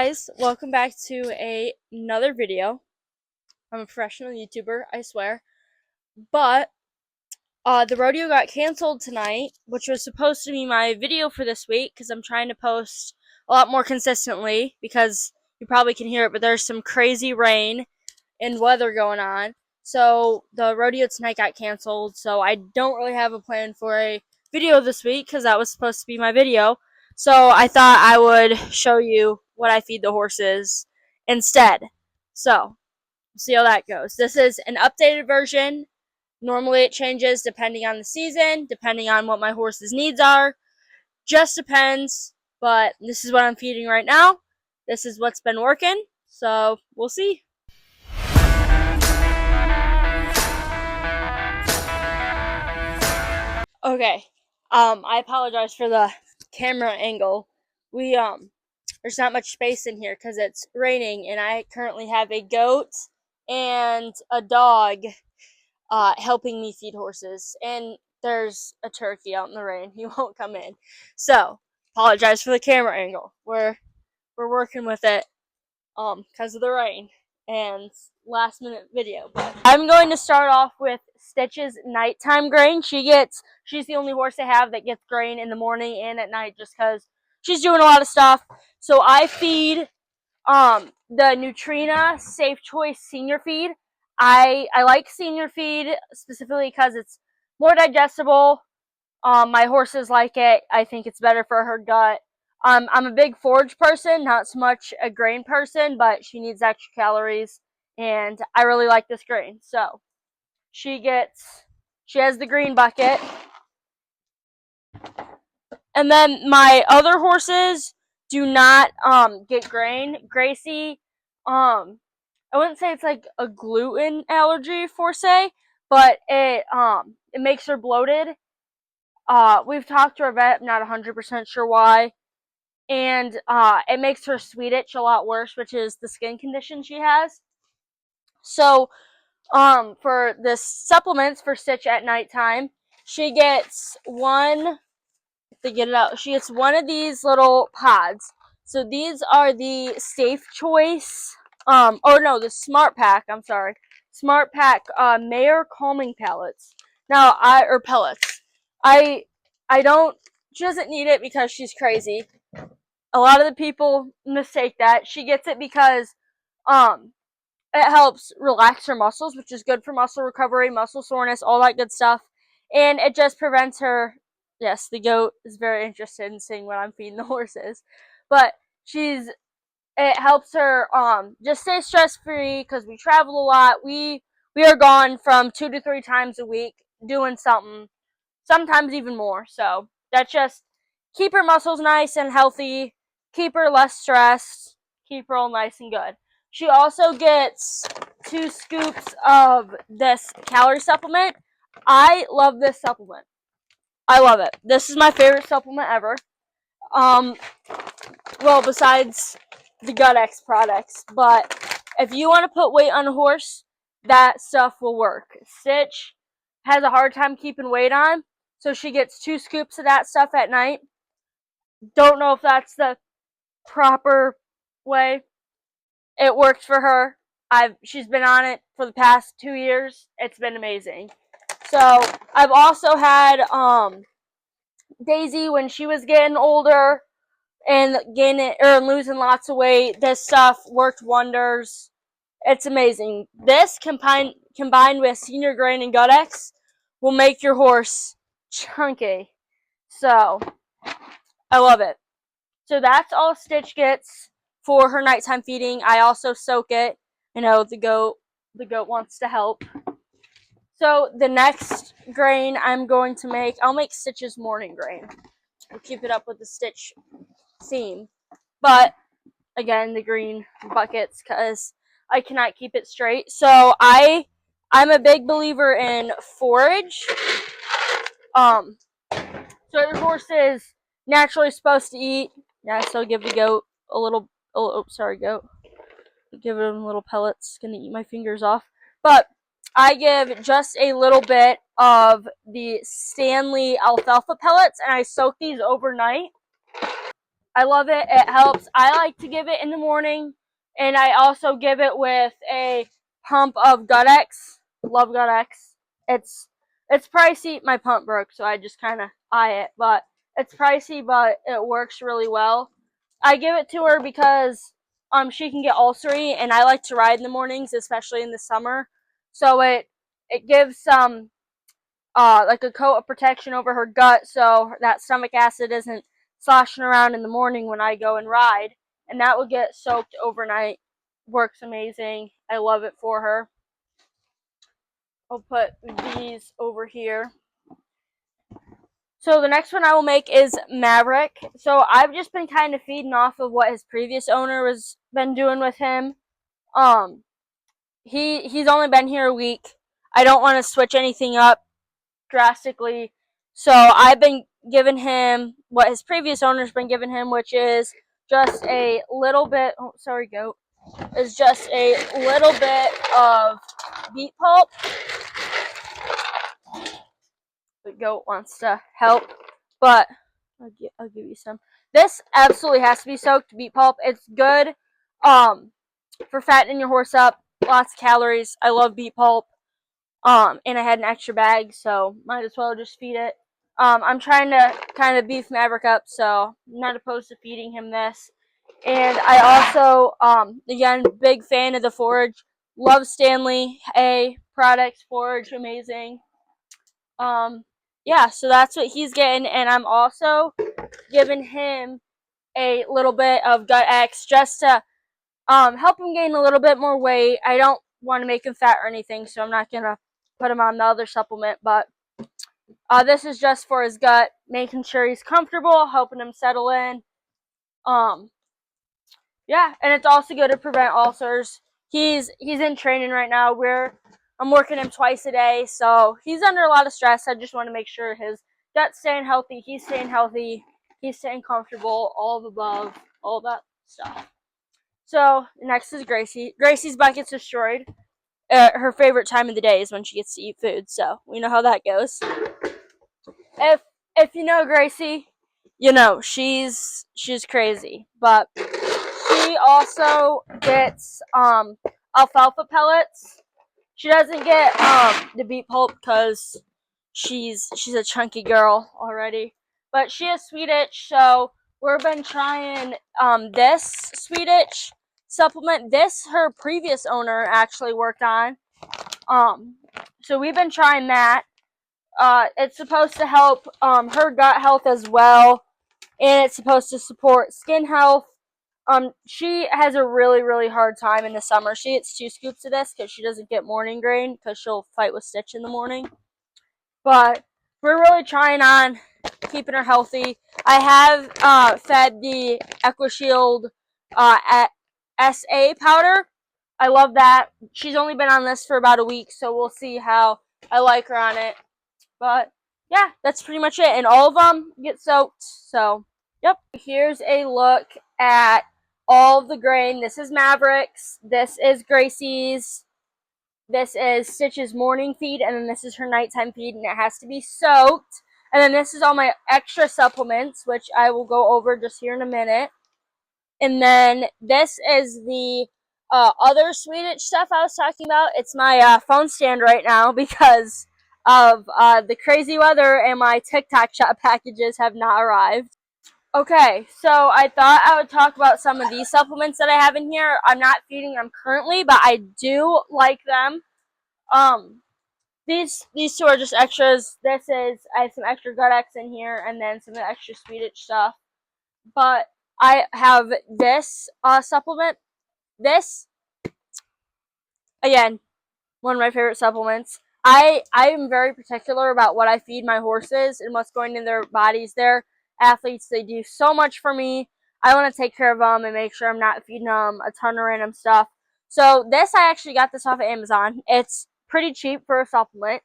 guys, welcome back to another video. I'm a professional YouTuber, I swear. But the rodeo got canceled tonight, which was supposed to be my video for this week because I'm trying to post a lot more consistently because you probably can hear it, but there's some crazy rain and weather going on. So the rodeo tonight got canceled, so I don't really have a plan for a video this week because that was supposed to be my video. So I thought I would show you what I feed the horses instead. So, we'll see how that goes. This is an updated version. Normally it changes depending on the season, depending on what my horse's needs are. Just depends, but this is what I'm feeding right now. This is what's been working, so we'll see. Okay. I apologize for the camera angle. There's not much space in here because it's raining, and I currently have a goat and a dog helping me feed horses, and there's a turkey out in the rain. He won't come in. So, apologize for the camera angle. We're working with it because of the rain and last minute video. But I'm going to start off with Stitch's nighttime grain. She's the only horse I have that gets grain in the morning and at night just because she's doing a lot of stuff. So I feed the Nutrena Safe Choice Senior Feed. I like Senior Feed specifically because it's more digestible. My horses like it. I think it's better for her gut. I'm a big forage person, not so much a grain person, but she needs extra calories, and I really like this grain. So she has the green bucket, and then my other horses do not get grain. Gracie, I wouldn't say it's like a gluten allergy for say, but it makes her bloated. We've talked to our vet, I'm not 100% sure why. And it makes her sweet itch a lot worse, which is the skin condition she has. So, for the supplements for Stitch at nighttime, she gets she gets one of these little pods. So these are the Safe Choice, the Smart Pack, Smart Pack, Mayor Calming Pellets. Pellets. I don't, she doesn't need it because she's crazy. A lot of the people mistake that. She gets it because it helps relax her muscles, which is good for muscle recovery, muscle soreness, all that good stuff. And it just prevents her. Yes, the goat is very interested in seeing what I'm feeding the horses. But it helps her just stay stress free because we travel a lot. We are gone from 2 to 3 times a week doing something, sometimes even more. So that just keep her muscles nice and healthy, keep her less stressed, keep her all nice and good. She also gets 2 scoops of this calorie supplement. I love this supplement. I love it. This is my favorite supplement ever. Well, besides the GutX products, but if you want to put weight on a horse, that stuff will work. Stitch has a hard time keeping weight on, so she gets 2 scoops of that stuff at night. Don't know if that's the proper way. It worked for her. She's been on it for the past 2 years. It's been amazing. So I've also had Daisy when she was getting older and losing lots of weight. This stuff worked wonders. It's amazing. This combined with Senior Grain and GutX will make your horse chunky. So I love it. So that's all Stitch gets for her nighttime feeding. I also soak it. The goat wants to help. So the next grain I'm going to make, I'll make Stitch's morning grain. We'll keep it up with the Stitch theme. But again, the green buckets because I cannot keep it straight. So I'm a big believer in forage. So your horse is naturally supposed to eat. Yeah, so give the goat a little. Goat. Give him little pellets. Gonna eat my fingers off. But I give just a little bit of the Stanley alfalfa pellets, and I soak these overnight. I love it. It helps. I like to give it in the morning, and I also give it with a pump of Gut-X. Love Gut-X. It's pricey. My pump broke, so I just kind of eye it, but it's pricey, but it works really well. I give it to her because she can get ulcery, and I like to ride in the mornings, especially in the summer. So it gives some like a coat of protection over her gut, so that stomach acid isn't sloshing around in the morning when I go and ride, and that will get soaked overnight. Works amazing. I love it for her. I'll put these over here. So the next one I will make is Maverick. So I've just been kind of feeding off of what his previous owner has been doing with him. He's only been here a week. I don't want to switch anything up drastically, so I've been giving him what his previous owner's been giving him, which is just a little bit. Oh, sorry, goat. Is just a little bit of beet pulp. The goat wants to help, but I'll give you some. This absolutely has to be soaked beet pulp. It's good for fattening your horse up. Lots of calories. I love beet pulp. And I had an extra bag, so might as well just feed it. I'm trying to kind of beef Maverick up, so I'm not opposed to feeding him this. And I also, again, big fan of the forage. Love Stanley A products, forage, amazing. Yeah, so that's what he's getting, and I'm also giving him a little bit of Gut-X just to help him gain a little bit more weight. I don't want to make him fat or anything, so I'm not gonna put him on the other supplement, but this is just for his gut, making sure he's comfortable, helping him settle in. Yeah, and it's also good to prevent ulcers. He's in training right now. I'm working him twice a day, so he's under a lot of stress. I just want to make sure his gut's staying healthy, he's staying comfortable, all of the above, all that stuff. So next is Gracie. Gracie's butt gets destroyed. Her favorite time of the day is when she gets to eat food, so we know how that goes. If you know Gracie, you know she's crazy, but she also gets alfalfa pellets. She doesn't get the beet pulp because she's a chunky girl already, but she has sweet itch, so we've been trying this sweet itch supplement. This her previous owner actually worked on. So we've been trying that. It's supposed to help her gut health as well, and it's supposed to support skin health. She has a really, really hard time in the summer. She gets 2 scoops of this because she doesn't get morning grain because she'll fight with Stitch in the morning. But we're really trying on keeping her healthy. I have fed the EquiShield SA powder. I love that. She's only been on this for about a week, so we'll see how I like her on it. But yeah, that's pretty much it. And all of them get soaked. So, yep. Here's a look at all of the grain. This is Maverick's. This is Gracie's. This is Stitch's morning feed. And then this is her nighttime feed. And it has to be soaked. And then this is all my extra supplements, which I will go over just here in a minute. And then this is the other sweet itch stuff I was talking about. It's my phone stand right now because of the crazy weather and my TikTok shop packages have not arrived. Okay, so I thought I would talk about some of these supplements that I have in here. I'm not feeding them currently, but I do like them. These 2 are just extras. I have some extra Gut-X in here and then some extra sweet itch stuff. But I have this supplement. This, again, one of my favorite supplements. I am very particular about what I feed my horses and what's going in their bodies. They're athletes. They do so much for me. I want to take care of them and make sure I'm not feeding them a ton of random stuff. So this, I actually got this off of Amazon. It's pretty cheap for a supplement,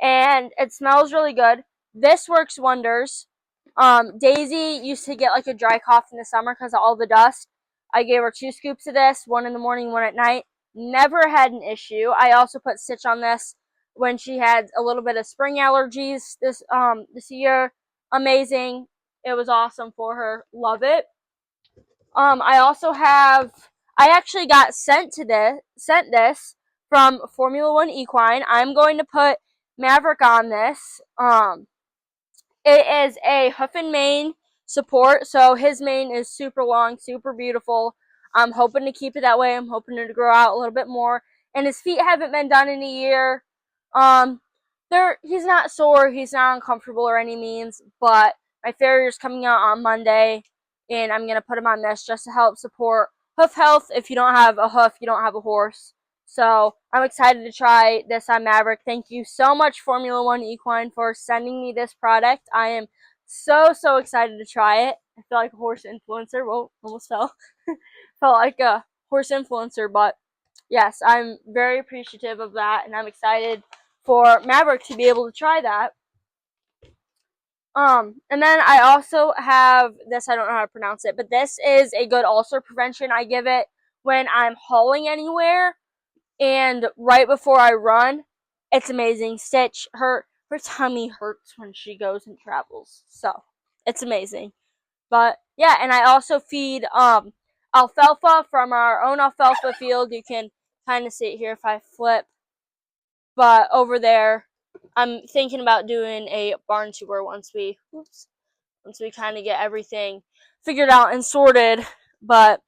and it smells really good. This works wonders. Daisy used to get like a dry cough in the summer because of all the dust. I gave her 2 scoops of this, 1 in the morning, 1 at night. Never had an issue. I also put Stitch on this when she had a little bit of spring allergies this year. Amazing. It was awesome for her. Love it. I also have, I actually got sent this from Formula One Equine. I'm going to put Maverick on this. It is a hoof and mane support, so his mane is super long, super beautiful. I'm hoping to keep it that way. I'm hoping to grow out a little bit more. And his feet haven't been done in a year. He's not sore, he's not uncomfortable or any means, but my farrier's coming out on Monday, and I'm gonna put him on this just to help support hoof health. If you don't have a hoof, you don't have a horse. So I'm excited to try this on Maverick. Thank you so much, Formula One Equine, for sending me this product. I am so excited to try it. I feel like a horse influencer. Whoa, almost fell. Felt like a horse influencer, but yes, I'm very appreciative of that, and I'm excited for Maverick to be able to try that. And then I also have this, I don't know how to pronounce it, but this is a good ulcer prevention. I give it when I'm hauling anywhere and right before I run. It's amazing. Stitch, her tummy hurts when she goes and travels, so it's amazing. But yeah, and I also feed alfalfa from our own alfalfa field. You can kind of see it here if I flip. But over there, I'm thinking about doing a barn tour once we kind of get everything figured out and sorted. But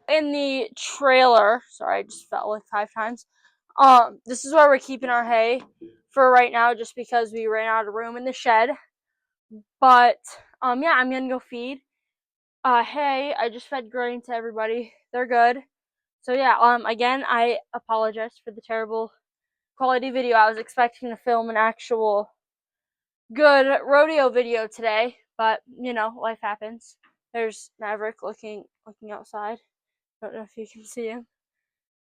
in the trailer, sorry, I just fell like 5 times. This is where we're keeping our hay for right now, just because we ran out of room in the shed. But yeah, I'm gonna go feed. Hay. I just fed grain to everybody. They're good. So yeah, again, I apologize for the terrible quality video. I was expecting to film an actual good rodeo video today, but you know, life happens. There's Maverick looking outside. Don't know if you can see him,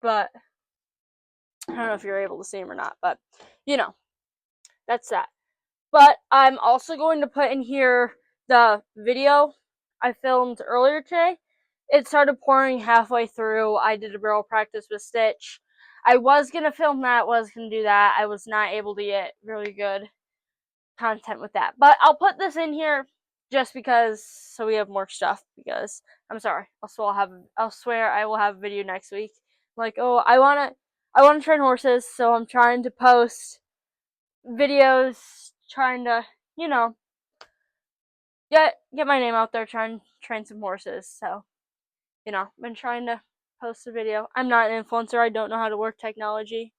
but I don't know if you're able to see him or not, but you know, that's that. But I'm also going to put in here the video I filmed earlier today. It started pouring halfway through. I did a barrel practice with Stitch. I was going to film that, was going to do that. I was not able to get really good content with that. But I'll put this in here just because, so we have more stuff, because I'm sorry. I'll swear I will have a video next week. Like, oh, I want to train horses, so I'm trying to post videos, trying to, you know, get my name out there, trying to train some horses. So, you know, been trying to post a video. I'm not an influencer. I don't know how to work technology.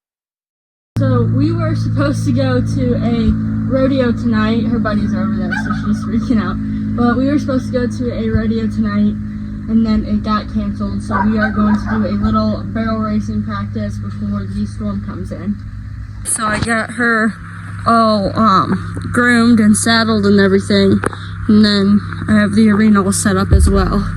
So we were supposed to go to a rodeo tonight. Her buddies are over there, so she's freaking out. But we were supposed to go to a rodeo tonight, and then it got canceled. So we are going to do a little barrel racing practice before the storm comes in. So I got her all groomed and saddled and everything, and then I have the arena all set up as well.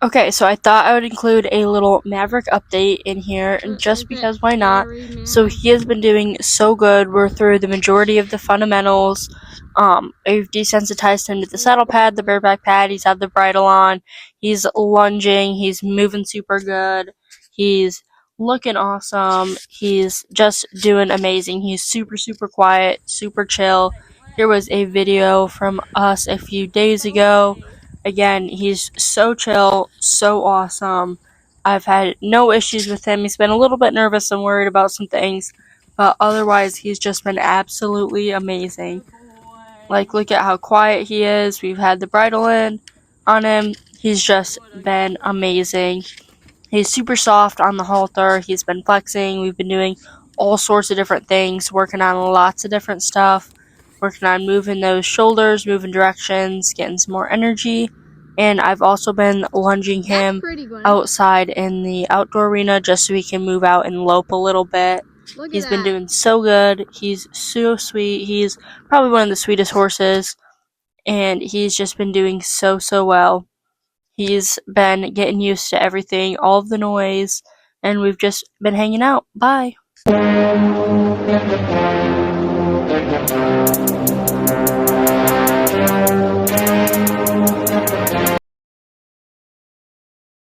Okay, so I thought I would include a little Maverick update in here, and just because why not? So he has been doing so good. We're through the majority of the fundamentals. I've desensitized him to the saddle pad, the bareback pad. He's had the bridle on. He's lunging. He's moving super good. He's looking awesome. He's just doing amazing. He's super, super quiet, super chill. Here was a video from us a few days ago. Again, he's so chill, so awesome. I've had no issues with him. He's been a little bit nervous and worried about some things, but otherwise, he's just been absolutely amazing. Like, look at how quiet he is. We've had the bridle in on him. He's just been amazing. He's super soft on the halter. He's been flexing. We've been doing all sorts of different things, working on lots of different stuff, working on moving those shoulders, moving directions, getting some more energy. And I've also been lunging him outside in the outdoor arena just so he can move out and lope a little bit. He's been doing so good. He's so sweet. He's probably one of the sweetest horses. And he's just been doing so, so well. He's been getting used to everything, all of the noise, and we've just been hanging out. Bye.